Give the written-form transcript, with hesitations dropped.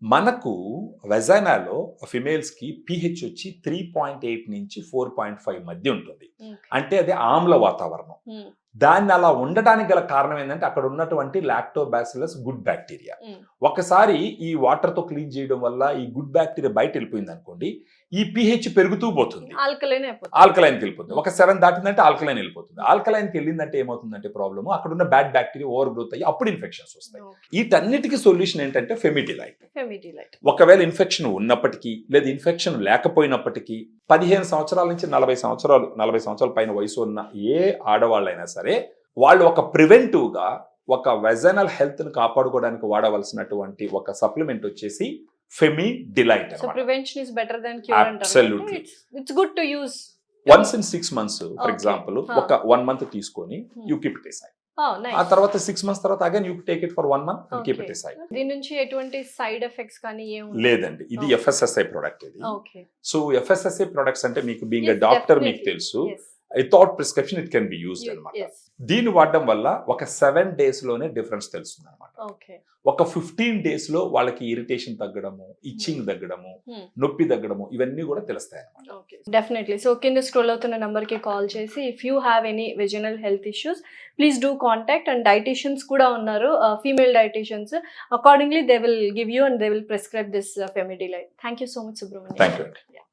మనకు వెజైనాలో ఫిమేల్స్‌కి పీహెచ్ వచ్చి 3.8 నుంచి 4.5 మధ్య ఉంటుంది. ఓకే. అంటే అది ఆమ్ల వాతావరణం. హ్మ్. దాన్ని అలా ఉండడానికి గల కారణం ఏందంటే అక్కడ ఉన్నటువంటి లాక్టోబాసిల్లస్ గుడ్ బ్యాక్టీరియా. హ్మ్. ఒకసారి ఈ వాటర్‌తో క్లీన్ చేయడం వల్ల ఈ గుడ్ బ్యాక్టీరియా బయటెళ్ళిపోయిందనుకోండి, ఈ పీహెచ్ పెరుగుతూ పోతుంది. ఆల్కలైన్ అయిపోతుంది. ఆల్కలైన్‌కి వెళ్ళిపోతుంది. ఒక 7 దాటిందంటే ఆల్కలైన్ వెళ్ళిపోతుంది. ఆల్కలైన్‌కి వెళ్ళిందంటే ఏమవుతుందంటే ప్రాబ్లమ్ అక్కడున్న బ్యాడ్ బ్యాక్టీరియా ఓవర్ గ్రోత్ అయ్యి అప్పుడు ఇన్ఫెక్షన్స్ వస్తాయి. ఓకే. వీటన్నిటికి సొల్యూషన్ ఏంటంటే ఫెమిడిలైట్. ఫెమిడిలైట్. ఒకవేళ ఇన్ఫెక్షన్ ఉన్నప్పటికీ లేదా ఇన్ఫెక్షన్ లేకపోయినప్పటికీ 15 సంవత్సరాల నుంచి 40 సంవత్సరాల పైన వయసు ఉన్న ఏ ఆడవాళ్ళైనా సరే వాళ్ళు ఒక ప్రివెంటివ్‌గా ఒక వెజైనల్ హెల్త్‌ని కాపాడుకోవడానికి వాడవలసినటువంటి ఒక సప్లిమెంట్ వచ్చేసి ఫెమిడిలైట్ సో అన్నమాట. Prevention is better than cure అంటారు. Absolutely. It's good to use. Once in 6 months for Okay. Example Huh. ఒక 1 మంత్ తీసుకొని you keep it aside. Oh ah nice. తర్వాత 6 మంత్స్ తర్వాత again you take it for 1 month and keep okay. It aside. దీని నుంచి ఎటువంటి side effects కానీ ఏముండవు. లేదండి, ఇది Okay. ఎఫ్ఎస్ఎస్ఐ ప్రొడక్ట్ ఇది. ఓకే. సో ఎఫ్ఎస్ఎస్ఐ ప్రొడక్ట్స్ అంటే మీకు బీయింగ్ ఎ Yes, డాక్టర్ మీకు definitely. తెలుసు, Yes. Without prescription it can be used అన్నమాట. Yes. దీన్ని వాడడం వల్ల ఒక 7 days లోనే డిఫరెన్స్ తెలుస్తుంది అనమాట. ఓకే. ఒక 15 days లో వాళ్ళకి ఇరిటేషన్ తగ్గడము, ఇచ్చింగ్ తగ్గడము, Hmm. నొప్పి తగ్గడము ఇవన్నీ కూడా తెలుస్తాయి అన్నమాట. ఓకే. డెఫినెట్లీ. సో కింద స్క్రోల్ అవుతున్న నంబర్కి కాల్ చేసి if you have any vaginal health issues please do contact. And dieticians కూడా ఉన్నారు, female dieticians. Accordingly they will give you and they will prescribe this Femidilite. Thank you so much Subrahmanyam. Thank you అండి.